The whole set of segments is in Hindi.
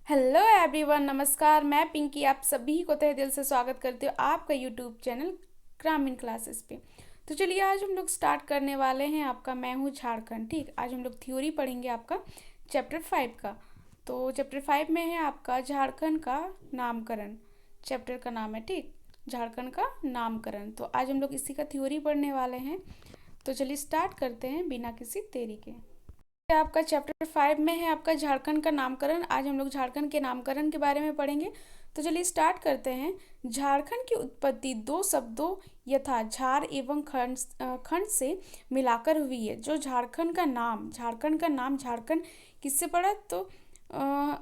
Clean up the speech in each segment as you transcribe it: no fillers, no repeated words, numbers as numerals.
हेलो एवरीवन, नमस्कार। मैं पिंकी आप सभी को तहे दिल से स्वागत करती हूँ आपका यूट्यूब चैनल ग्रामीण क्लासेस पे। तो चलिए आज हम लोग स्टार्ट करने वाले हैं आपका मैं हूँ झारखंड। ठीक, आज हम लोग थ्योरी पढ़ेंगे आपका चैप्टर 5 का। तो चैप्टर 5 में है आपका झारखंड का नामकरण। चैप्टर का नाम है, ठीक, झारखंड का नामकरण। तो आज हम लोग इसी का थ्योरी पढ़ने वाले हैं। तो चलिए स्टार्ट करते हैं बिना किसी देरी के। आपका चैप्टर 5 में है आपका झारखंड का नामकरण। आज हम लोग झारखंड के नामकरण के बारे में पढ़ेंगे। तो चलिए स्टार्ट करते हैं। झारखंड की उत्पत्ति दो शब्दों यथा झार एवं खंड से मिलाकर हुई है। जो झारखंड का नाम झारखंड किससे पड़ा? तो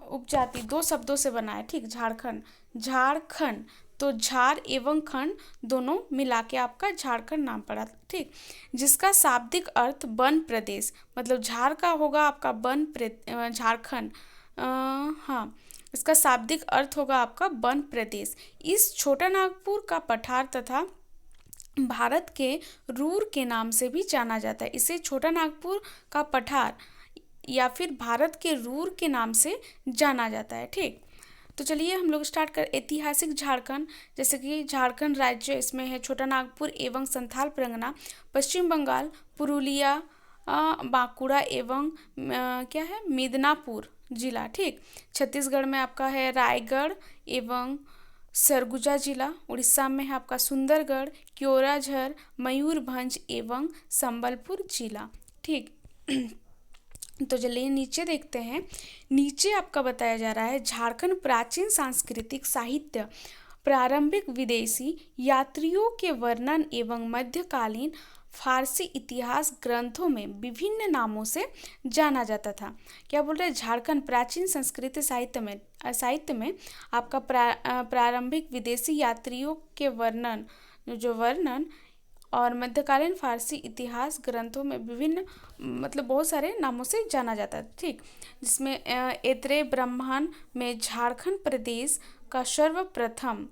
उपजाति दो शब्दों से बना है। ठीक, झारखंड, झारखंड, तो झार एवं खंड दोनों मिला के आपका झारखंड नाम पड़ा। ठीक, जिसका शाब्दिक अर्थ वन प्रदेश, मतलब झार का होगा आपका झारखंड। हाँ, इसका शाब्दिक अर्थ होगा आपका वन प्रदेश। इस छोटा नागपुर का पठार तथा भारत के रूर के नाम से भी जाना जाता है। इसे छोटा नागपुर का पठार या फिर भारत के रूर के नाम से जाना जाता है। ठीक, तो चलिए हम लोग स्टार्ट कर। ऐतिहासिक झारखंड, जैसे कि झारखंड राज्य, इसमें है छोटा नागपुर एवं संथाल परगना, पश्चिम बंगाल, पुरुलिया, बांकुड़ा एवं क्या है, मिदनापुर जिला। ठीक, छत्तीसगढ़ में आपका है रायगढ़ एवं सरगुजा जिला। उड़ीसा में है आपका सुंदरगढ़, क्योराझर, मयूरभंज एवं संबलपुर जिला। ठीक, तो चलिए नीचे देखते हैं। नीचे आपका बताया जा रहा है झारखंड प्राचीन सांस्कृतिक साहित्य, प्रारंभिक विदेशी यात्रियों के वर्णन एवं मध्यकालीन फारसी इतिहास ग्रंथों में विभिन्न नामों से जाना जाता था। क्या बोल रहे हैं? झारखंड प्राचीन संस्कृति साहित्य में आपका प्रारंभिक विदेशी यात्रियों के वर्णन और मध्यकालीन फारसी इतिहास ग्रंथों में विभिन्न, मतलब बहुत सारे नामों से जाना जाता है। ठीक, जिसमें ऐत्रेय ब्राह्मण में झारखंड प्रदेश का सर्वप्रथम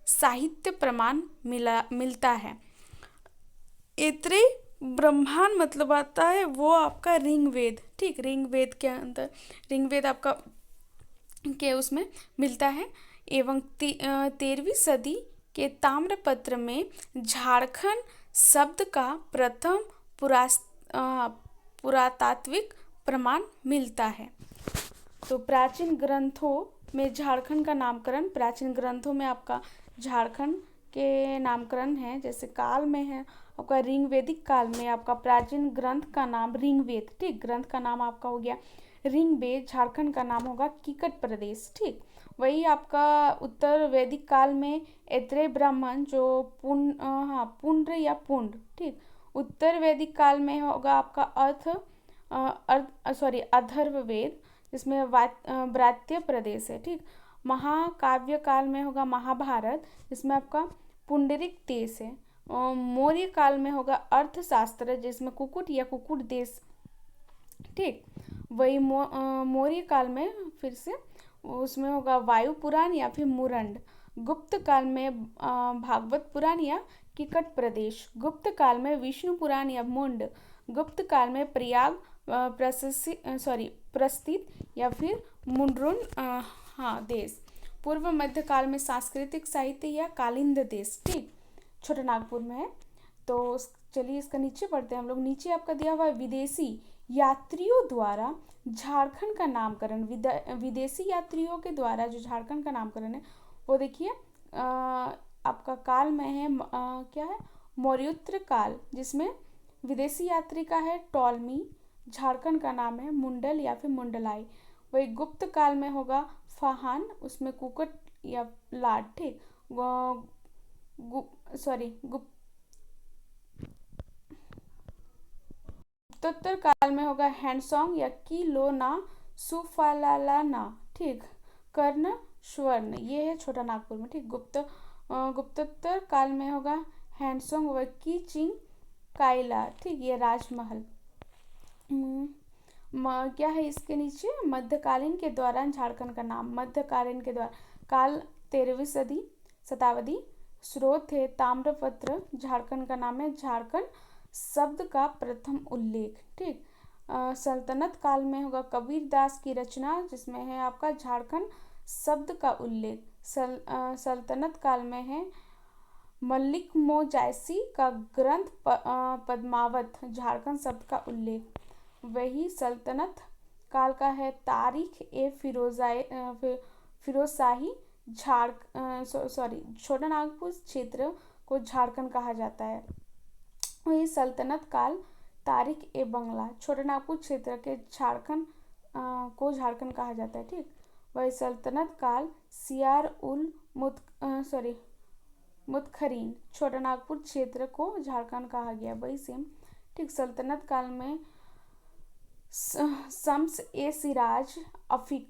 साहित्य प्रमाण मिलता है। ऐत्रेय ब्राह्मण मतलब आता है वो आपका ऋग्वेद। ठीक, ऋग्वेद के अंदर, ऋग्वेद आपका के उसमें मिलता है। एवं 13वीं सदी के ताम्रपत्र में झारखंड शब्द का प्रथम पुरातात्विक प्रमाण मिलता है। तो प्राचीन ग्रंथों में झारखंड का नामकरण, प्राचीन ग्रंथों में आपका झारखंड के नामकरण है। जैसे काल में है आपका ऋग्वेदिक काल में आपका प्राचीन ग्रंथ का नाम ऋग्वेद। ठीक, ग्रंथ का नाम आपका हो गया ऋग्वेद। झारखंड का नाम होगा किकट प्रदेश। ठीक, वही आपका उत्तर वैदिक काल में ऐत्रेय ब्राह्मण जो पुंड्र या पुंड। ठीक, उत्तर वैदिक काल में होगा आपका अथर्ववेद, जिसमें व्रात्य प्रदेश है। ठीक, महाकाव्य काल में होगा महाभारत, जिसमें आपका पुंडरिक देश है। मौर्य काल में होगा अर्थशास्त्र, जिसमें कुकुट या कुकुट देश। ठीक, वही मौर्य काल में फिर से उसमें होगा वायु पुराण या फिर मुरंड। गुप्त काल में भागवत पुराण या किकट प्रदेश। गुप्त काल में विष्णु पुराण या मुंड। गुप्त काल में प्रयाग प्रस्थित या फिर मुंड्रुन देश। पूर्व मध्य काल में सांस्कृतिक साहित्य या कालिंद देश। ठीक, छोटा नागपुर में है। तो चलिए इसका नीचे पढ़ते हैं हम लोग। नीचे आपका दिया हुआ है विदेशी यात्रियों द्वारा झारखंड का नामकरण। विदेशी यात्रियों के द्वारा जो झारखंड का नामकरण है वो देखिए आपका काल में है क्या है, मौर्योत्तर काल, जिसमें विदेशी यात्री का है टॉलमी। झारखंड का नाम है मुंडल या फिर मुंडलाई। वही गुप्त काल में होगा फाहान, उसमें कुकट या लाड। ठीक, गुप्तोत्तर काल में होगा हैंडसोंग या की लोना सुफालालाना। ठीक, कर्ण स्वर्ण, ये है छोटा नागपुर में। ठीक, गुप्तोत्तर काल में होगा हैंडसोंग व की चिंग काइला। ठीक, ये राजमहल। क्या है इसके नीचे? मध्यकालीन के दौरान झारखंड का नाम, मध्यकालीन के दौरान, काल 13वीं सदी शताब्दी। स्रोत है ताम्रपत्र। झारखंड का नाम है झारखंड शब्द का प्रथम उल्लेख। ठीक, सल्तनत काल में होगा कबीर दास की रचना, जिसमें है आपका झारखंड शब्द का उल्लेख। सल्तनत काल में है मल्लिक मोजाइसी का ग्रंथ पद्मावत, झारखंड शब्द का उल्लेख। वही सल्तनत काल का है तारीख ए फिरोजशाही, छोटा नागपुर क्षेत्र को झारखंड कहा जाता है। वही सल्तनत काल तारीख ए बंगला, छोटा नागपुर क्षेत्र के झारखंड को झारखंड कहा जाता है। ठीक, वही सल्तनत काल सियार उल मुतखरीन, छोटा नागपुर क्षेत्र को झारखंड कहा गया। वही सेम। ठीक, सल्तनत काल में शम्स ए सिराज अफीक,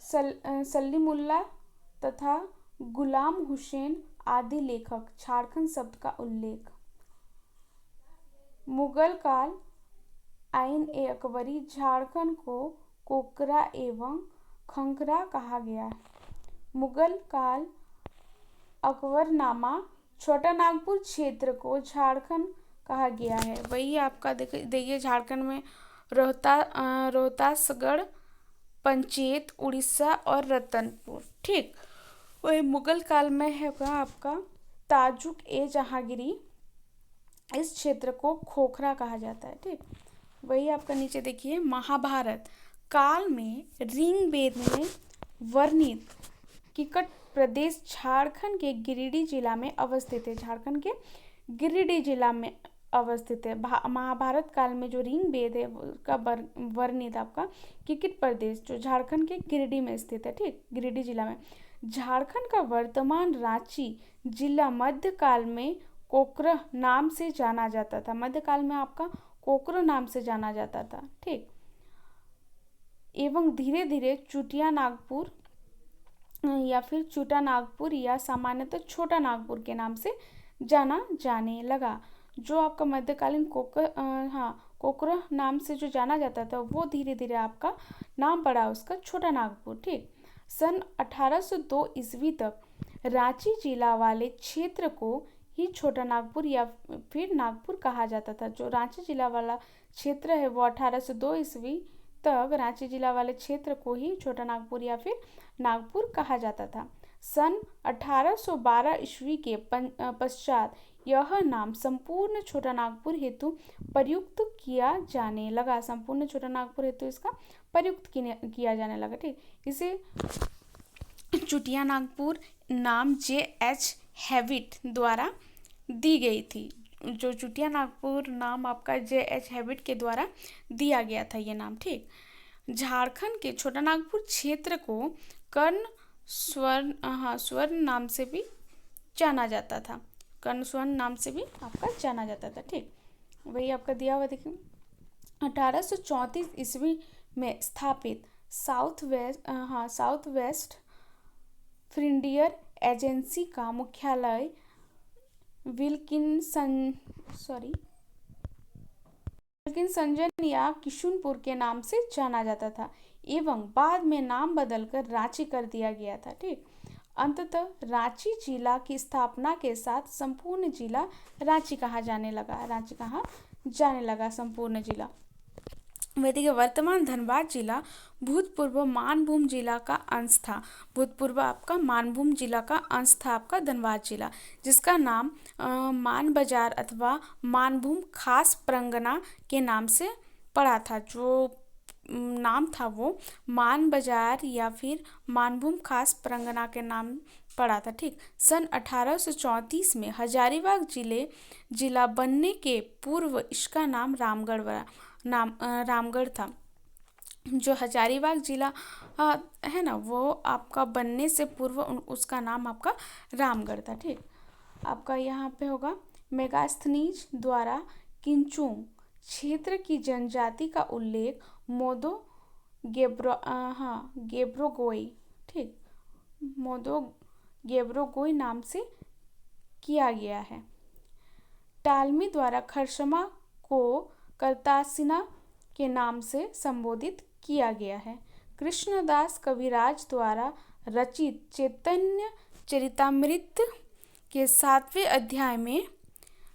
सलीमुल्लाह तथा गुलाम हुसैन आदि लेखक, झारखंड शब्द का उल्लेख। मुगल काल आइन ए अकबरी, झारखंड को कोकरा एवं खंखरा कहा गया। मुगल काल अकबरनामा, छोटा नागपुर क्षेत्र को झारखंड कहा गया है। वही आपका देखिए झारखंड में रोहतासगढ़, पंचेत, उड़ीसा और रतनपुर। ठीक, वही मुगल काल में है आपका ताजुक ए जहांगीरी, इस क्षेत्र को खोखरा कहा जाता है। ठीक, वही आपका नीचे देखिए महाभारत काल में ऋग्वेद में वर्णित किकट प्रदेश झारखंड के गिरिडीह जिला में अवस्थित है। झारखंड के गिरिडीह जिला में अवस्थित है। महाभारत काल में जो ऋग्वेद है उसका वर्णित आपका किकट प्रदेश जो झारखंड के गिरिडीह में स्थित है। ठीक, गिरिडीह जिला में। झारखंड का वर्तमान रांची जिला मध्यकाल में कोकरा नाम से जाना जाता था। मध्यकाल में आपका कोकरा नाम से जाना जाता था। ठीक, एवं धीरे धीरे चुटिया नागपुर या फिर छोटा नागपुर या सामान्यतः छोटा नागपुर के नाम से जाना जाने लगा। जो आपका मध्यकालीन कोकरा नाम से जो जाना जाता था वो धीरे धीरे आपका नाम पड़ा उसका छोटा नागपुर। ठीक, सन 1802 ईस्वी तक रांची जिला वाले क्षेत्र को ही छोटा नागपुर या फिर नागपुर कहा जाता था। जो रांची जिला वाला क्षेत्र है वो 1802 ईस्वी तक रांची जिला वाले क्षेत्र को ही छोटा नागपुर या फिर नागपुर कहा जाता था। सन 1812 ईस्वी के पश्चात यह नाम संपूर्ण छोटा नागपुर हेतु प्रयुक्त किया जाने लगा। संपूर्ण छोटा नागपुर हेतु इसका प्रयुक्त किया जाने लगा। ठीक, इसे चुटिया नागपुर नाम J.H. हैविट द्वारा दी गई थी। जो चुटिया नागपुर नाम आपका J.H. हैविट के द्वारा दिया गया था ये नाम। ठीक, झारखंड के छोटा नागपुर क्षेत्र को कर्ण स्वर्ण नाम से भी जाना जाता था। कर्ण स्वर्ण नाम से भी आपका जाना जाता था। ठीक, वही आपका दिया हुआ देखिए 1834 ईस्वी में स्थापित साउथ वेस्ट फ्रंटियर एजेंसी का मुख्यालय विल्किंसन या किशुनपुर के नाम से जाना जाता था एवं बाद में नाम बदलकर रांची कर दिया गया था। ठीक, अंततः रांची जिला की स्थापना के साथ संपूर्ण जिला रांची कहा जाने लगा। संपूर्ण जिला वह देखिए वर्तमान धनबाद जिला भूतपूर्व मानभूम जिला का अंश था। भूतपूर्व आपका मानभूम जिला का अंश था आपका धनबाद जिला, जिसका नाम मान बाजार अथवा मानभूम खास परगना के नाम से पड़ा था। जो नाम था वो मान बाजार या फिर मानभूम खास परगना के नाम पड़ा था। ठीक, सन 1834 में हजारीबाग जिला बनने के पूर्व इसका नाम रामगढ़ था। जो हजारीबाग जिला है ना वो आपका बनने से पूर्व उसका नाम आपका रामगढ़ था। ठीक, आपका यहाँ पे होगा मेगास्थनीज द्वारा किंचुंग क्षेत्र की जनजाति का उल्लेख मोदो गेब्रोगोई, ठीक, मोदो गेब्रोगोई नाम से किया गया है। टालमी द्वारा खरसमा को करतासिना के नाम से संबोधित किया गया है। कृष्णदास कविराज द्वारा रचित चैतन्य चरितामृत के 7वें अध्याय में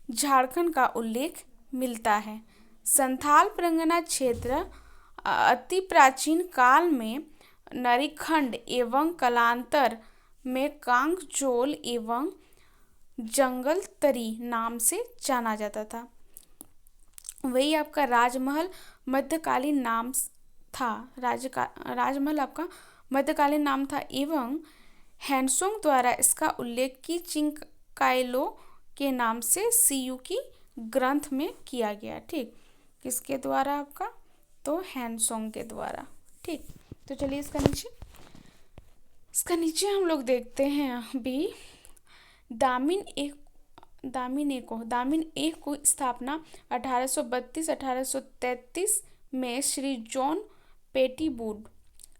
झारखंड का उल्लेख मिलता है। संथाल परगना क्षेत्र अति प्राचीन काल में नरीखंड एवं कालांतर में कांगजोल एवं जंगलतरी नाम से जाना जाता था। वही आपका राजमहल मध्यकालीन नाम था। राजमहल आपका मध्यकालीन नाम था एवं हैंसोंग द्वारा इसका उल्लेख की चिंकायलो के नाम से सीयूकी ग्रंथ में किया गया। ठीक, किसके द्वारा आपका? तो हैंसोंग के द्वारा। ठीक, तो चलिए इसका नीचे हम लोग देखते हैं अभी दामिन एक को स्थापना 1832-1833 में श्री जॉन पेटीवुड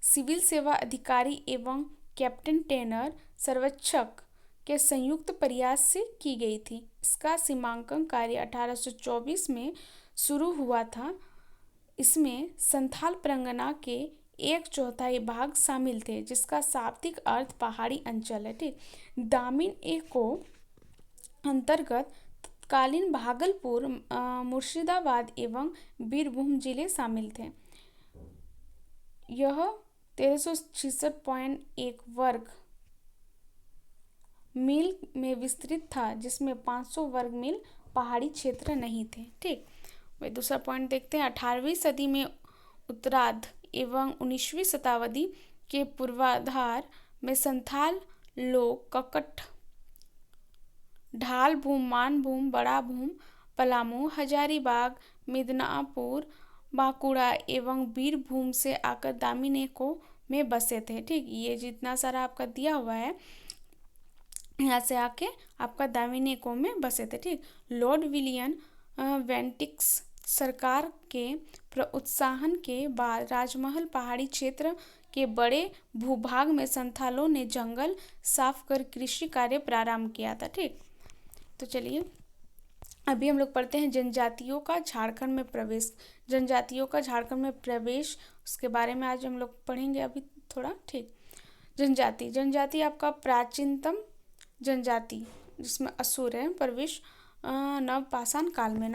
सिविल सेवा अधिकारी एवं कैप्टन टेनर सर्वेक्षक के संयुक्त प्रयास से की गई थी। इसका सीमांकन कार्य 1824 में शुरू हुआ था। इसमें संथाल परगना के 1/4 भाग शामिल थे, जिसका शाब्दिक अर्थ पहाड़ी अंचल है। ठीक, दामिन एक को अंतर्गत तत्कालीन भागलपुर, मुर्शिदाबाद एवं बीरभूम जिले शामिल थे। यह 1366.1 वर्ग मील में विस्तृत था, जिसमें 500 वर्ग मील पहाड़ी क्षेत्र नहीं थे। ठीक, वही दूसरा पॉइंट देखते हैं। 18वीं सदी में उत्तरार्ध एवं 19वीं शताब्दी के पूर्वाधार में संथाल लोग ककट, ढाल भूम, मानभूम, बड़ा भूम, पलामू, हजारीबाग, मिदनापुर, बांकुड़ा एवं बीरभूम से आकर दामिनेको में बसे थे। ठीक, ये जितना सारा आपका दिया हुआ है, यहाँ से आके आपका दामिनेको में बसे थे। ठीक, लॉर्ड विलियम बेंटिक्स सरकार के प्रोत्साहन के बाद राजमहल पहाड़ी क्षेत्र के बड़े भूभाग में संथालों ने जंगल साफ कर कृषि कार्य प्रारंभ किया था। ठीक, तो चलिए अभी हम लोग पढ़ते हैं जनजातियों का झारखंड में प्रवेश। जनजातियों का झारखंड में प्रवेश, उसके बारे में आज हम लोग पढ़ेंगे अभी थोड़ा। ठीक, जनजाति आपका प्राचीनतम जनजाति जिसमें असुर है, प्रवेश नवपाषाण काल में।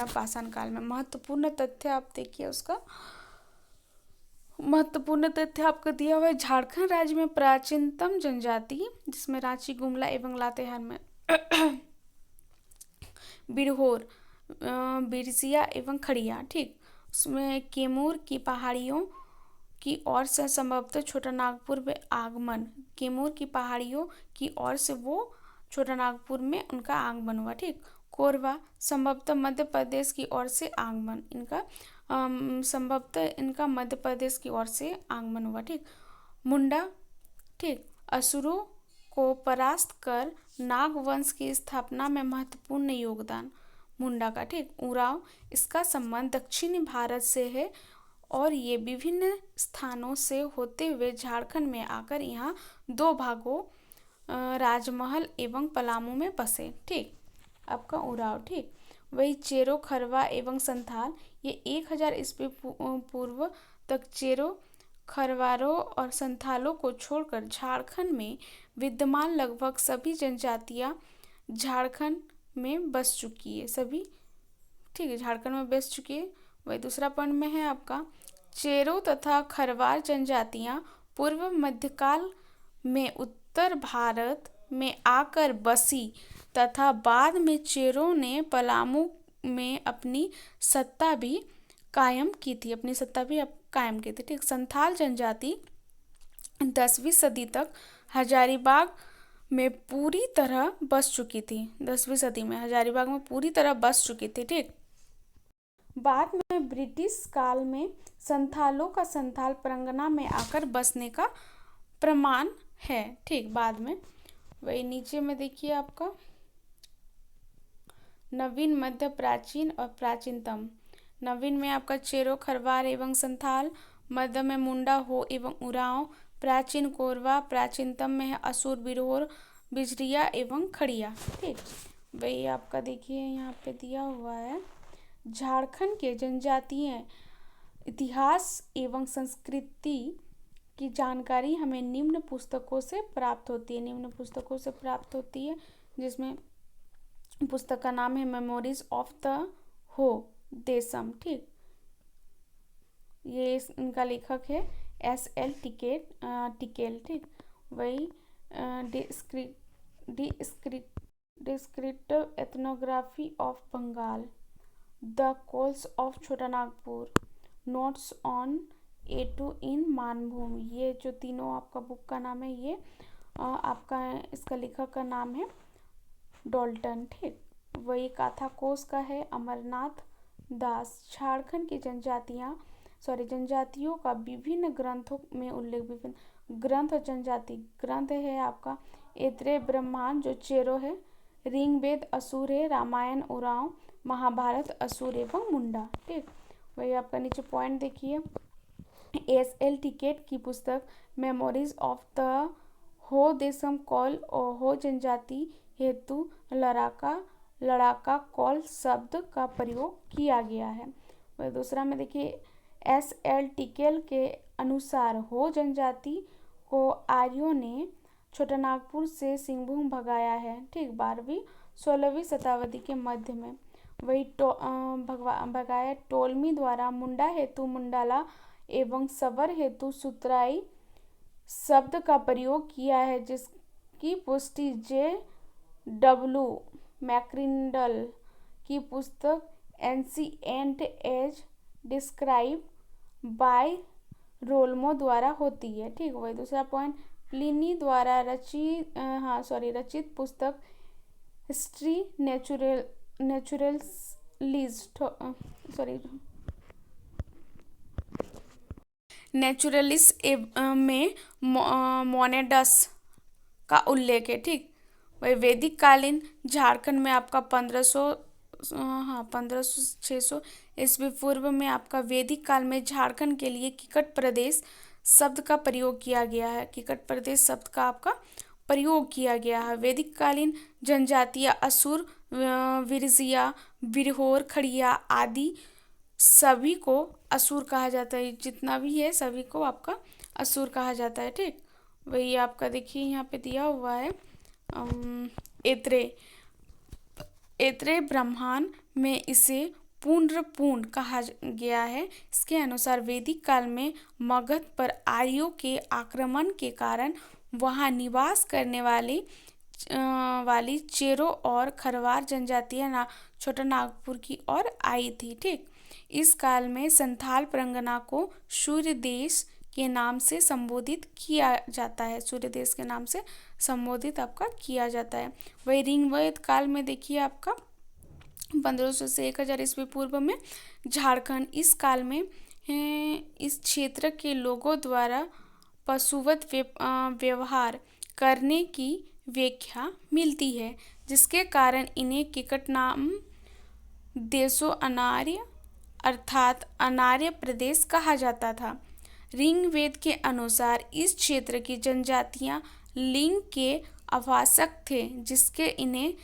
महत्वपूर्ण तथ्य आप देखिए, उसका महत्वपूर्ण तथ्य आपको दिया हुआ है। झारखंड राज्य में प्राचीनतम जनजाति जिसमें रांची, गुमला एवं लातेहार में बिरहोर, बिरसिया एवं खड़िया। ठीक, उसमें कैमूर की पहाड़ियों की ओर से संभवतः छोटा नागपुर में आगमन, कैमूर की पहाड़ियों की ओर से वो छोटा नागपुर में उनका आगमन हुआ। ठीक, कोरवा संभवतः मध्य प्रदेश की ओर से आगमन, इनका संभवतः इनका मध्य प्रदेश की ओर से आगमन हुआ। ठीक, मुंडा, ठीक, असुरों को परास्त कर नाग वंश की स्थापना में महत्वपूर्ण योगदान मुंडा का। ठीक, उरांव, इसका संबंध दक्षिणी भारत से है और ये विभिन्न स्थानों से होते हुए झारखंड में आकर यहाँ 2 भागों राजमहल एवं पलामू में बसे। ठीक, आपका उरांव। ठीक, वही चेरो, खरवा एवं संथाल, ये 1000 ईस्वी पूर्व तक चेरो, खरवारों और संथालों को छोड़कर झारखंड में विद्यमान लगभग सभी जनजातियां झारखंड में बस चुकी है। सभी, ठीक है, झारखंड में बस चुकी है। वही दूसरा पॉइंट में है आपका चेरो तथा खरवार जनजातियां पूर्व मध्यकाल में उत्तर भारत में आकर बसी तथा बाद में चेरों ने पलामू में अपनी सत्ता भी कायम की थी। ठीक, संथाल जनजाति 10वीं सदी तक हजारीबाग में पूरी तरह बस चुकी थी। 10वीं सदी में हजारीबाग में पूरी तरह बस चुकी थी। ठीक, बाद में ब्रिटिश काल में संथालों का संथाल परगना में आकर बसने का प्रमाण है। ठीक, बाद में वही नीचे में देखिए आपका नवीन, मध्य, प्राचीन और प्राचीनतम। नवीन में आपका चेरो, खरवार एवं संथाल, मध्य में मुंडा, हो एवं उरांव, प्राचीन कोरवा, प्राचीनतम में है असुर, बिरहोर, बिजरिया एवं खड़िया। ठीक, वही आपका देखिए यहाँ पे दिया हुआ है झारखंड के जनजातीय इतिहास एवं संस्कृति की जानकारी हमें निम्न पुस्तकों से प्राप्त होती है, जिसमें पुस्तक का नाम है मेमोरीज ऑफ द हो देशम। ठीक, ये इनका लेखक है S.L. टिकेल। ठीक, वही descriptive ethnography of Bengal, the Kols of Chota Nagpur, notes on A2 in Manbhumi, ये जो तीनों आपका बुक का नाम है, ये आपका इसका लेखक का नाम है डॉल्टन। ठीक, वही गाथा कोश का है अमरनाथ दास। झारखंड की जनजातियों का विभिन्न ग्रंथों में उल्लेख, विभिन्न ग्रंथ और जनजाति ग्रंथ है आपका ऐत्रेय ब्रह्मांड जो चेरो है, ऋग्वेद असुर है, रामायण उरांव, महाभारत असुर एवं मुंडा। ठीक, वही आपका नीचे पॉइंट देखिए, S.L. टिकेट की पुस्तक मेमोरीज ऑफ द हो देशम कॉल और हो जनजाति हेतु लड़ाका कॉल शब्द का प्रयोग किया गया है। वह दूसरा में देखिए, S.L. टिकेल के अनुसार हो जनजाति को आर्यों ने छोटानागपुर से सिंहभूम भगाया है। ठीक, 12वीं-16वीं शताब्दी के मध्य में वही भगाया। टोलमी द्वारा मुंडा हेतु मुंडाला एवं सबर हेतु सुतराई शब्द का प्रयोग किया है, जिसकी पुष्टि J.W. मैक्रिंडल की पुस्तक एंशिएंट एज डिस्क्राइब बाय रोल्मो द्वारा होती है। ठीक, वही दूसरा पॉइंट, प्लिनी द्वारा रचित पुस्तक हिस्ट्री नेचुरलिस्ट में मोनेडस का उल्लेख है। ठीक, वही वैदिक कालीन झारखंड में आपका 1500-600 ईस्वी पूर्व में आपका वैदिक काल में झारखंड के लिए किकट प्रदेश शब्द का प्रयोग किया गया है। किकट प्रदेश शब्द का आपका प्रयोग किया गया है। वैदिक कालीन जनजातियाँ असुर, विरजिया, बिरहोर, खड़िया आदि सभी को असुर कहा जाता है। जितना भी है सभी को आपका असुर कहा जाता है। ठीक, वही आपका देखिए यहाँ पे दिया हुआ है ऐत्रेय ब्रह्मांड में इसे पुनर्पूर्ण कहा गया है। इसके अनुसार वैदिक काल में मगध पर आर्यों के आक्रमण के कारण वहां निवास करने वाली चेरो और खरवार जनजातियां छोटा नागपुर की ओर आई थी। ठीक, इस काल में संथाल परगना को सूर्य देश के नाम से संबोधित किया जाता है। सूर्य देश के नाम से संबोधित आपका किया जाता है। वही ऋग्वेद काल में देखिए आपका 1500 से 1000 ईस्वी पूर्व में झारखंड, इस काल में इस क्षेत्र के लोगों द्वारा पशुवत व्यवहार करने की व्याख्या मिलती है, जिसके कारण इन्हें किकट नाम देशो अनार्य अर्थात अनार्य प्रदेश कहा जाता था। ऋग्वेद के अनुसार इस क्षेत्र की जनजातियां लिंग के आवासक थे, जिसके इन्हें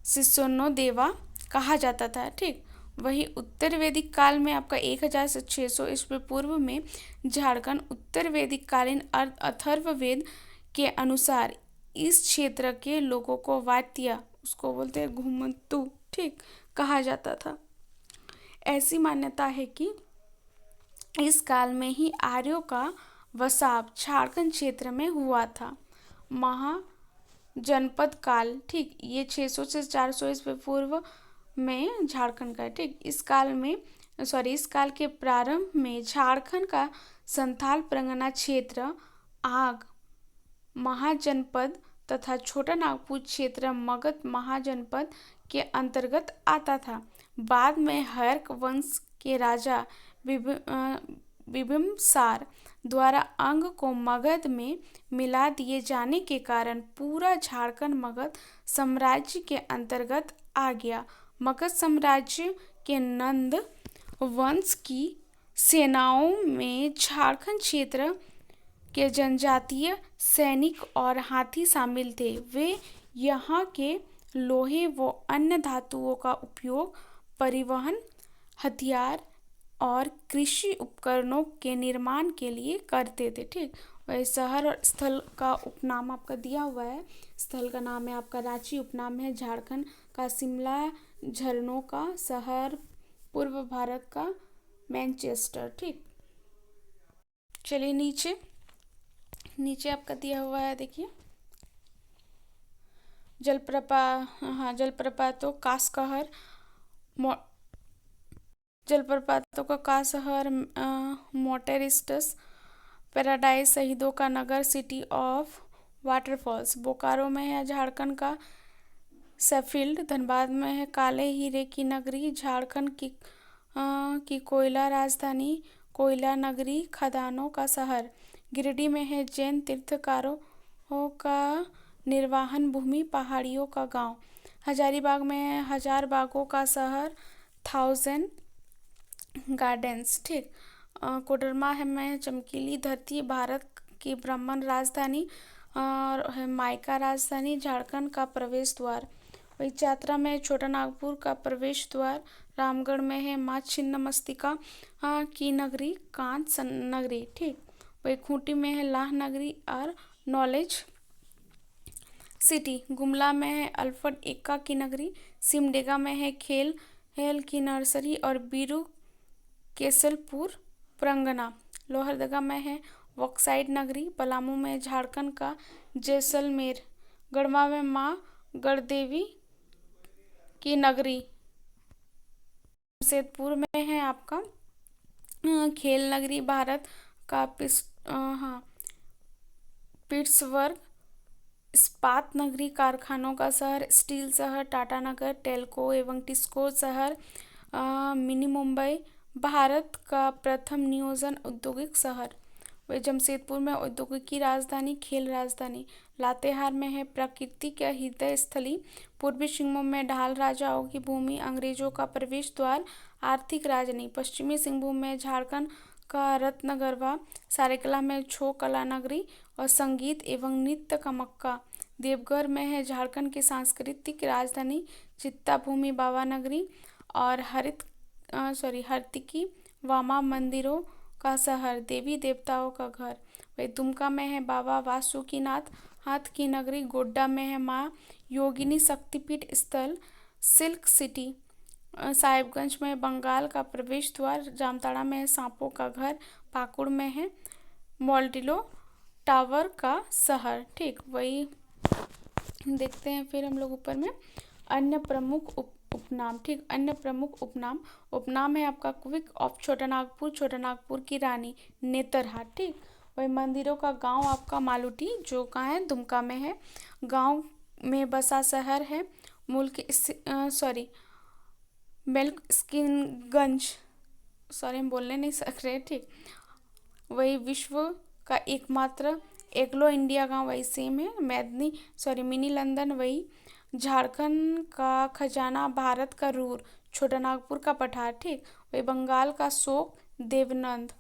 शिशोनो देवा कहा जाता था। ठीक, वही उत्तर वैदिक काल में आपका 1000 से 600 ईस्वी पूर्व में झारखंड उत्तर वैदिक कालीन अथर्ववेद के अनुसार इस क्षेत्र के लोगों को वात्या, उसको बोलते हैं घुमंतु, ठीक, कहा जाता था। ऐसी मान्यता है कि इस काल में ही आर्यों का वसाव झारखंड क्षेत्र में हुआ था। महाजनपद काल, ठीक, ये 600 से 400 ईस्वी पूर्व में झारखंड का। ठीक, इस काल के प्रारंभ में झारखंड का संथाल परगना क्षेत्र आग महाजनपद तथा छोटा नागपुर क्षेत्र मगध महाजनपद के अंतर्गत आता था। बाद में हर्क वंश के राजा बिंबिसार द्वारा अंग को मगध में मिला दिए जाने के कारण पूरा झारखंड मगध साम्राज्य के अंतर्गत आ गया। मगध साम्राज्य के नंद वंश की सेनाओं में झारखंड क्षेत्र के जनजातीय सैनिक और हाथी शामिल थे। वे यहाँ के लोहे व अन्य धातुओं का उपयोग परिवहन, हथियार और कृषि उपकरणों के निर्माण के लिए करते थे। ठीक, वह शहर और स्थल का उपनाम आपका दिया हुआ है। स्थल का नाम है आपका रांची, उपनाम है झारखंड का शिमला, झरनों का शहर पूर्व भारत का मैनचेस्टर। ठीक, चलिए नीचे नीचे आपका दिया हुआ है, देखिए जलप्रपातों कासकहर जलप्रपातों का कासहर, मोटेरिस्टस, पैराडाइज, शहीदों का नगर, सिटी ऑफ वाटरफॉल्स। बोकारो में है झारखंड का सैफील्ड। धनबाद में है काले हीरे की नगरी, झारखंड की कोयला राजधानी, कोयला नगरी, खदानों का शहर। गिरिडीह में है जैन तीर्थकारों का निर्वाहन भूमि, पहाड़ियों का गांव। हजारीबाग में है हजार बागों का शहर, 1000 गार्डन्स। ठीक, कोडरमा है में चमकीली धरती, भारत की ब्राह्मण राजधानी, और है मायका राजधानी, झारखंड का प्रवेश द्वार। वही चातरा में छोटा नागपुर का प्रवेश द्वार। रामगढ़ में है माँ छिन्नमस्तिका की नगरी, कांच नगरी। ठीक, वही खूंटी में है लाह नगरी और नॉलेज सिटी। गुमला में है अल्फ्रेड एक्का की नगरी। सिमडेगा में है खेल की नर्सरी और बीरू केसलपुर प्रंगना। लोहरदगा में है बॉक्साइट नगरी। पलामू में झारखंड का जैसलमेर। गढ़वा में माँ गढ़देवी की नगरी। जमशेदपुर में है आपका खेल नगरी, भारत का पिट्सबर्ग इस्पात नगरी, कारखानों का शहर, स्टील शहर, टाटा नगर, टेल्को एवं टिस्को शहर, मिनी मुंबई, भारत का प्रथम नियोजन औद्योगिक शहर। वही जमशेदपुर में औद्योगिकी राजधानी, खेल राजधानी। लातेहार में है प्रकृति का हृदय स्थली। पूर्वी सिंहभूम में ढाल राजाओं की भूमि, अंग्रेजों का प्रवेश द्वार, आर्थिक राजधानी। पश्चिमी सिंहभूम में झारखंड का रत्नगरवा। सारेकला में छो कला नगरी और संगीत एवं नृत्य का मक्का। देवघर में है झारखंड की सांस्कृतिक राजधानी, चित्ता भूमि, बाबा नगरी और हरतिकी वामा मंदिरों का शहर, देवी देवताओं का घर। वही दुमका में है बाबा वासुकीनाथ हाथ की नगरी। गोड्डा में है माँ योगिनी शक्तिपीठ स्थल, सिल्क सिटी। साहिबगंज में बंगाल का प्रवेश द्वार। जामताड़ा में है सांपों का घर। पाकुड़ में है मोल्डिलो टावर का शहर। ठीक, वही देखते हैं फिर हम लोग ऊपर में अन्य प्रमुख उपनाम। ठीक, अन्य प्रमुख उपनाम है आपका क्विक ऑफ छोटा नागपुर की रानी, नेतरहाट। ठीक, वही मंदिरों का गांव आपका मालूटी, जो कहाँ है, दुमका में है। गांव में बसा शहर है मिल्क स्किनगंज, हम बोलने नहीं सक रहे। ठीक, वही विश्व का एकमात्र एग्लो इंडिया गांव वही सेम है। Mini London. वही झारखंड का खजाना, भारत का रूर, छोटा नागपुर का पठार। ठीक, वही बंगाल का शोक, देवनंद।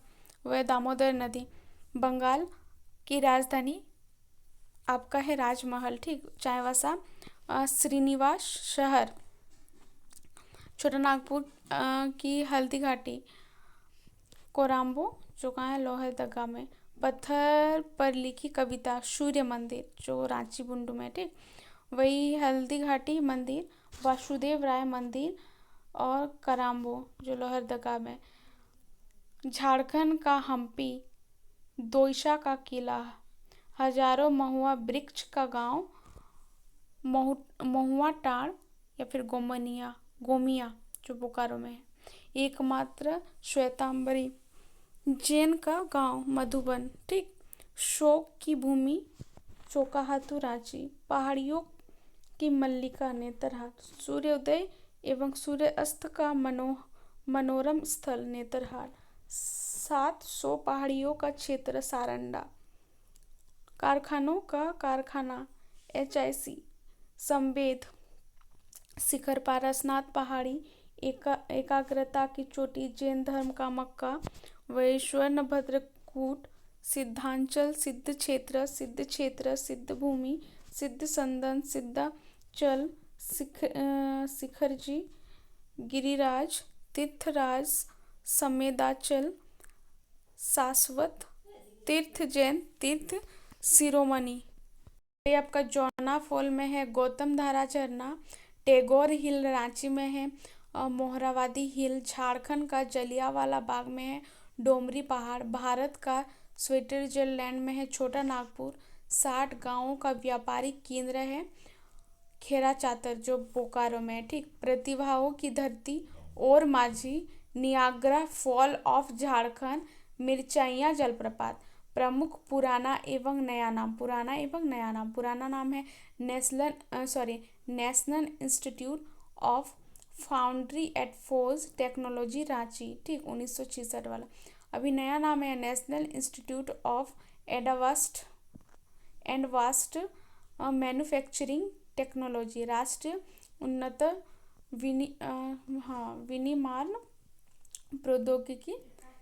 वह दामोदर नदी। बंगाल की राजधानी आपका है राजमहल। ठीक, चाईबासा श्रीनिवास शहर। छोटा नागपुर की हल्दी घाटी, कोराम्बो, जो कहाँ है, लोहरदगा में। पत्थर पर लिखी कविता, सूर्य मंदिर, जो रांची बुंडू में। ठीक, वही हल्दी घाटी मंदिर, वासुदेव राय मंदिर और कराम्बो, जो लोहरदगा में। झारखंड का हम्पी, दोईसा का किला, हजारों महुआ वृक्ष का गांव, महुआ टाड़ या फिर गोमिया, जो बोकारो में है। एकमात्र श्वेतांबरी जैन का गांव, मधुबन। ठीक, शोक की भूमि, चोकाहातू, रांची। पहाड़ियों की मल्लिका, नेतरहाट। सूर्योदय एवं सूर्यास्त का मनोरम स्थल, नेतरहाट। 700 पहाड़ियों का क्षेत्र, सारंडा। कारखानों का कारखाना, HIC, संवेद शिखर, पारसनाथ पहाड़ी, एकाग्रता की चोटी, जैन धर्म का मक्का। वही स्वर्णभद्रकूट, सिद्धांचल, सिद्ध क्षेत्र, सिद्ध भूमि, सिद्ध संदन, सिद्धाचल, शिखरजी, गिरिराज, तीर्थराज, समेदाचल, शाश्वत तीर्थ, जैन तीर्थ शिरोमणि। ये आपका जौना फॉल में है गौतम धारा झरना। टैगोर हिल रांची में है मोहरावादी हिल झारखंड का जलियांवाला बाग में है। डोमरी पहाड़ भारत का स्विट्जरलैंड में है। छोटा नागपुर 60 गांवों का व्यापारिक केंद्र है। खेरा चातर जो बोकारो में है। ठीक। प्रतिभाओं की धरती और माझी नियाग्रा फॉल ऑफ झारखंड मिर्चाइयाँ जलप्रपात। प्रमुख पुराना एवं नया नाम। पुराना एवं नया नाम। पुराना नाम है national institute of foundry and forge technology Ranchi. ठीक। 1966 वाला। अभी नया नाम है national institute of advanced manufacturing technology. राष्ट्रीय उन्नत विनिर्माण प्रौद्योगिकी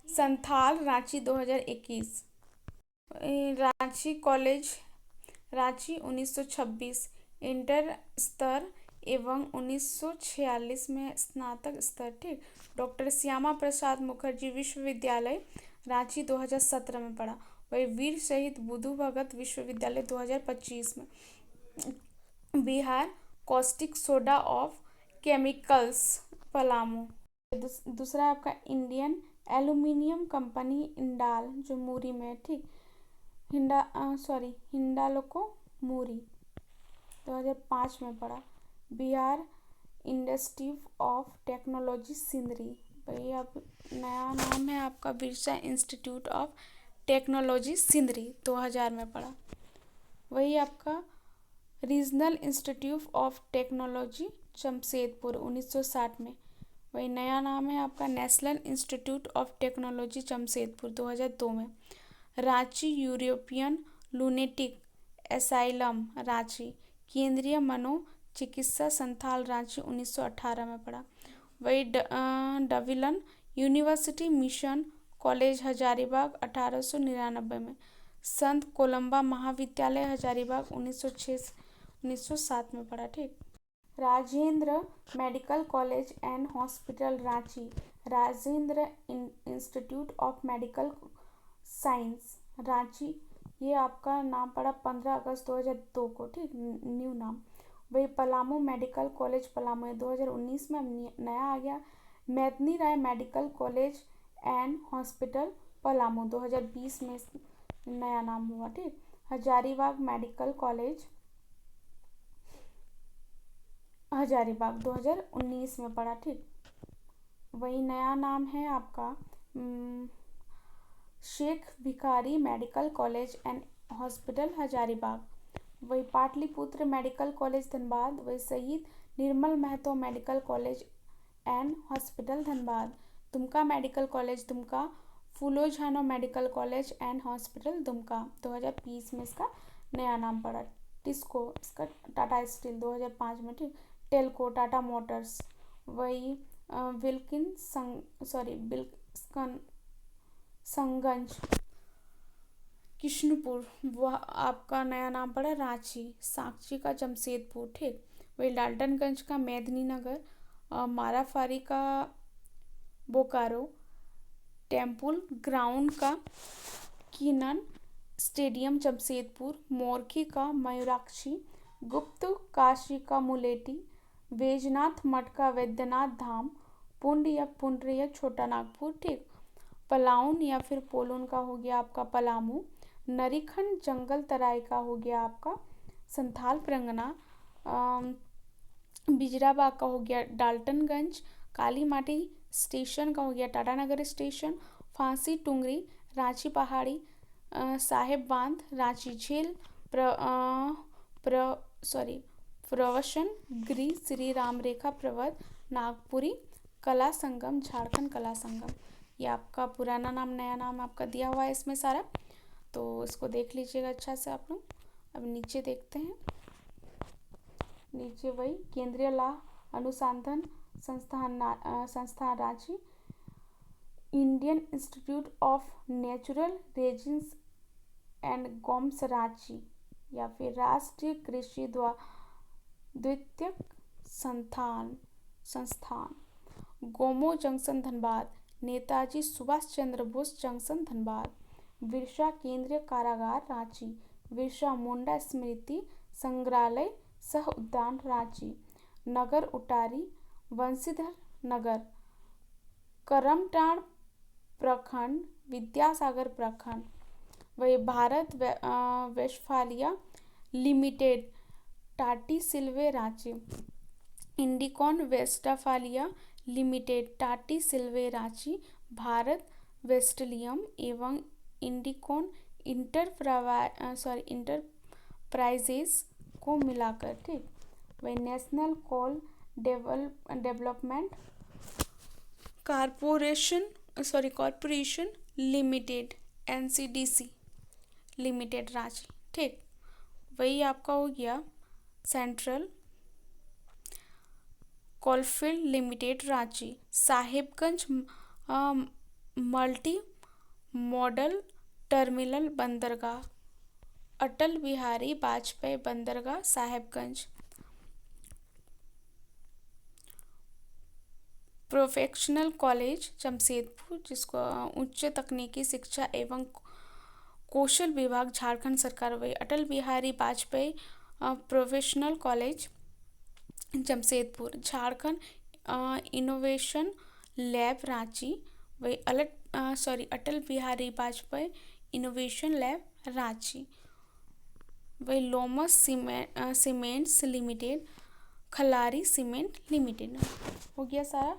संथाल रांची 2021। रांची कॉलेज रांची 1926 इंटर स्तर एवं 1946 में स्नातक स्तर। ठीक। डॉक्टर श्यामा प्रसाद मुखर्जी विश्वविद्यालय रांची 2017 में पढ़ा। वही वीर शहीद बुधू भगत विश्वविद्यालय 2025 में। Bihar caustic soda of chemicals Palamu. दूसरा आपका इंडियन एल्यूमिनियम कंपनी इंडाल जो मूरी में है। ठीक। हिंडाल्को मूरी 2005 में पढ़ा। Bihar institute of technology Sindri. भाई अब नया नाम है आपका Birsa institute of technology Sindri 2000 में पढ़ा। वही आपका regional institute of technology Jamshedpur 1960 में। वही नया नाम है आपका national institute of technology Jamshedpur 2002 में। Ranchi European lunatic asylum Ranchi. केंद्रीय मनोचिकित्सा संस्थान रांची 1918 में पढ़ा। वही डविलन यूनिवर्सिटी मिशन कॉलेज हजारीबाग 1899 में। संत कोलंबा महाविद्यालय हजारीबाग 1907 में पढ़ा। ठीक। Rajendra medical college and hospital Ranchi. Rajendra institute of medical science Ranchi. ये आपका नाम पड़ा 15 अगस्त 2002 को। ठीक। न्यू नाम। वही पलामू मेडिकल कॉलेज पलामू 2019 में नया आ गया। Medini Rai medical college and hospital Palamu 2020 में नया नाम हुआ। ठीक। हजारीबाग मेडिकल कॉलेज हजारीबाग 2019 में पढ़ा। ठीक। वही नया नाम है आपका Sheikh Bhikhari medical college and hospital Hazaribagh. वही पाटलिपुत्र मेडिकल कॉलेज धनबाद। वही Shaheed Nirmal Mahato medical college and hospital Dhanbad. Dumka medical college Dumka. Phulo Jhano medical college and hospital Dumka 2020 में इसका नया नाम पड़ा। टिस्को इसका टाटा स्टील 2005 में। ठीक। टेल्को टाटा मोटर्स। वही संगंज किशनपुर वह आपका नया नाम पड़ा रांची। साक्षी का जमशेदपुर। ठीक। वही डाल्टनगंज का मेदिनी नगर। माराफारी का बोकारो। टेम्पल ग्राउंड का कीनन स्टेडियम जमशेदपुर। मोरखी का मयूराक्षी। गुप्त काशी का मुलेटी। बैजनाथ मठ का वैद्यनाथ धाम। पुंड या पुंडरीय छोटा नागपुर। ठीक। पलाउन या फिर पोलून का हो गया आपका पलामू। नरीखंड जंगल तराई का हो गया आपका संथाल परगना। बिजराबाग का हो गया डाल्टनगंज। काली माटी स्टेशन का हो गया टाटानगर स्टेशन। फांसी टुंगरी रांची पहाड़ी। साहेब बांध रांची झील। प्रवसन गृह श्री राम रेखा पर्वत नागपुरी। कला संगम झारखंड कला संगम। ये आपका पुराना नाम नया नाम आपका दिया हुआ है इसमें सारा, तो इसको देख लीजिएगा अच्छा से आप लोग। अब नीचे देखते हैं। नीचे वही केंद्रीय लाह अनुसंधान संस्थान Ranchi. Indian institute of natural resins and gums Ranchi या फिर राष्ट्रीय कृषि द्वितीयक संस्थान। गोमो जंक्शन धनबाद। नेताजी सुभाष चंद्र बोस जंक्शन धनबाद। बिरसा केंद्रीय कारागार रांची। बिरसा मुंडा स्मृति संग्रहालय सह उद्यान रांची। नगर उटारी वंशीधर नगर, करमटांड़ प्रखंड, विद्यासागर प्रखंड। वही भारत वेस्टफालिया लिमिटेड, टाटी सिल्वे रांची। इंडिकॉन वेस्टफालिया लिमिटेड, टाटी सिल्वे रांची, भारत वेस्टलियम एवं इंडिकॉन इंटरप्राइजेस को मिलाकर, ठीक। वही national coal development corporation limited, NCDC limited Ranchi, ठीक। वही आपका हो गया central coalfield limited Ranchi, Sahibganj multi modal terminal बंदरगाह, अटल बिहारी वाजपेयी बंदरगाह साहिबगंज। प्रोफेशनल कॉलेज जमशेदपुर, जिसको उच्च तकनीकी शिक्षा एवं कौशल विभाग झारखंड सरकार। वही Atal Bihari Vajpayee professional college Jamshedpur, Jharkhand innovation lab Ranchi. वही अटल बिहारी वाजपेयी इनोवेशन लैब रांची। वही लोमस cements limited, Khalari cement limited. हो गया सारा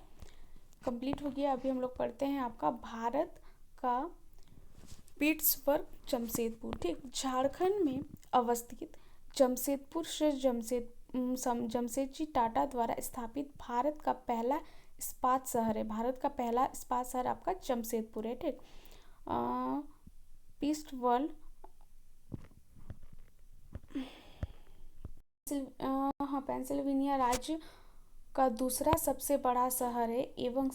कंप्लीट हो गया। अभी हम लोग पढ़ते हैं आपका भारत का पिट्सबर्ग जमशेदपुर, ठीक। झारखंड में अवस्थित जमशेदपुर से जमशेदजी टाटा द्वारा स्थापित भारत का पहला इस्पात शहर है। भारत का पहला इस्पात शहर आपका जमशेदपुर है, ठीक। पिट्सबर्ग पेंसिल्वेनिया राज्य का दूसरा सबसे बड़ा शहर है एवं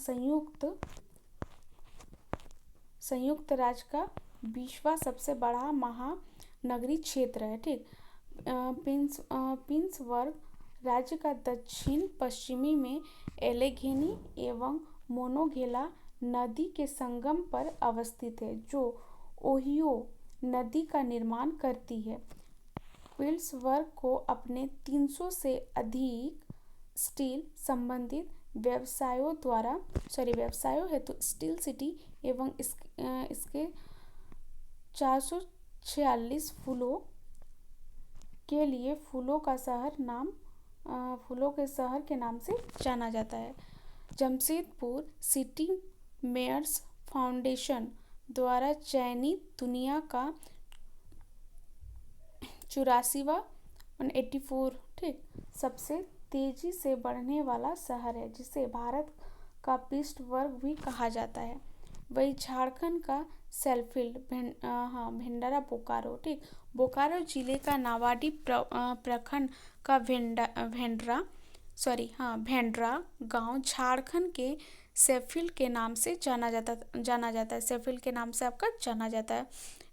संयुक्त राज्य का 20वां सबसे बड़ा महानगरीय क्षेत्र है, ठीक। पिट्सबर्ग राज्य का दक्षिण पश्चिमी में एलेघेनी एवं मोनोगेला नदी के संगम पर अवस्थित है, जो ओहियो नदी का निर्माण करती है। पिट्सबर्ग को अपने 300 से अधिक स्टील संबंधित व्यवसायों हेतु स्टील सिटी एवं इसके 446 फूलों के लिए फूलों के शहर के नाम से जाना जाता है। जमशेदपुर सिटी मेयर्स फाउंडेशन द्वारा चयनित दुनिया का 84वां 184, ठीक, सबसे तेजी से बढ़ने वाला शहर है, जिसे भारत का पिट्सबर्ग भी कहा जाता है। वही झारखंड का सेलफील्ड भेंडारा बोकारो, ठीक। बोकारो जिले का नावाडी प्रखंड का भेंडरा गांव झारखंड के सेफील्ड के नाम से जाना जाता है। सेफील्ड के नाम से आपका जाना जाता है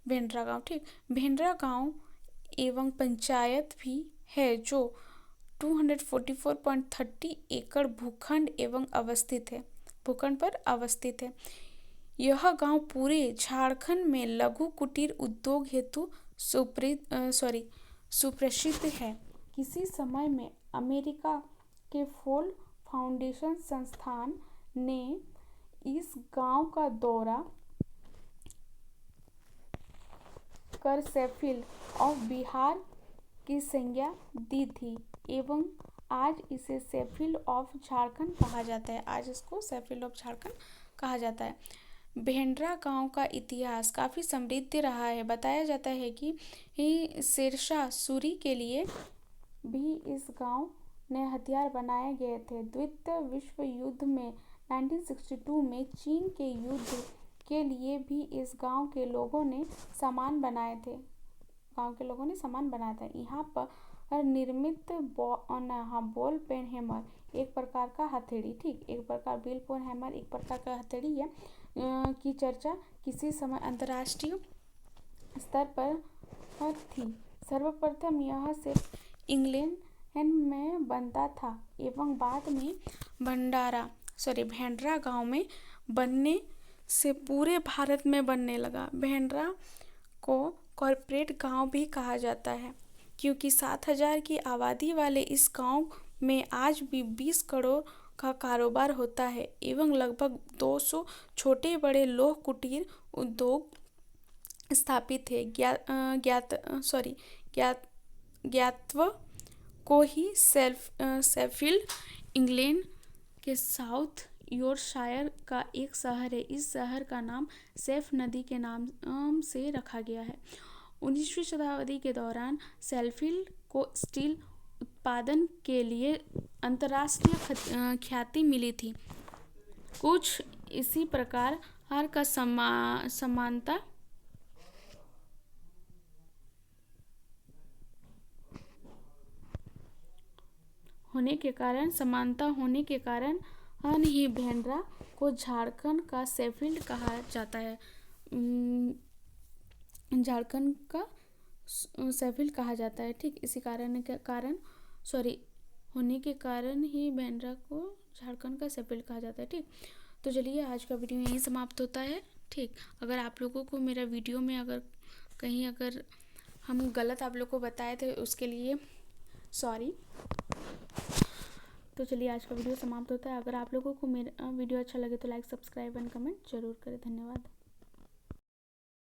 भेंडरा गांव, ठीक। भेंडरा गांव एवं पंचायत भी है, जो 244.30 एकड़ भूखंड पर अवस्थित है। यह गांव पूरे झारखंड में लघु कुटीर उद्योग हेतु सुप्रसिद्ध है। किसी समय में अमेरिका के फोर्ड फाउंडेशन संस्थान ने इस गांव का दौरा कर सेफील्ड ऑफ बिहार की संज्ञा दी थी एवं आज इसे सेफील्ड ऑफ झारखंड कहा जाता है। आज इसको सेफील्ड ऑफ झारखंड कहा जाता है। भेंडरा गांव का इतिहास काफ़ी समृद्ध रहा है। बताया जाता है कि शेरशाह सूरी के लिए भी इस गांव ने हथियार बनाए गए थे। द्वितीय विश्व युद्ध में 1962 में चीन के युद्ध के लिए भी इस गांव के लोगों ने सामान बनाया था। यहाँ पर निर्मित बॉल पेन हैमर एक प्रकार का हथेली, ठीक, एक प्रकार बिल पेन हैमर एक प्रकार का हथेली है, की चर्चा किसी समय अंतर्राष्ट्रीय स्तर पर थी। सर्वप्रथम यह सिर्फ इंग्लैंड में बनता था एवं बाद में भेंडरा गांव में बनने से पूरे भारत में बनने लगा। भेंडरा को कॉर्पोरेट गांव भी कहा जाता है, क्योंकि 7000 की आबादी वाले इस गांव में आज भी 20 करोड़ का कारोबार होता है एवं लगभग 200 छोटे बड़े लौह कुटीर उद्योग स्थापित है। ज्ञातव्य को ही शेफील्ड इंग्लैंड के साउथ यॉर्कशायर का एक शहर है। इस शहर का नाम शेफ नदी के नाम से रखा गया है। 19वीं शताब्दी के दौरान शेफील्ड को स्टील उत्पादन के लिए अंतर्राष्ट्रीय ख्याति मिली थी। कुछ इसी प्रकार का समानता होने के कारण ही बांद्रा को झारखंड का शेफील्ड कहा जाता है। झारखंड का शेफील्ड कहा जाता है, ठीक। इसी होने के कारण ही बांद्रा को झारखंड का शेफील्ड कहा जाता है, ठीक। तो चलिए आज का वीडियो यहीं समाप्त होता है, ठीक। अगर आप लोगों को मेरा वीडियो में अगर हम गलत आप लोग को बताए थे उसके लिए सॉरी। तो चलिए आज का वीडियो समाप्त होता है। अगर आप लोगों को मेरा वीडियो अच्छा लगे तो लाइक, सब्सक्राइब एंड कमेंट जरूर करें। धन्यवाद।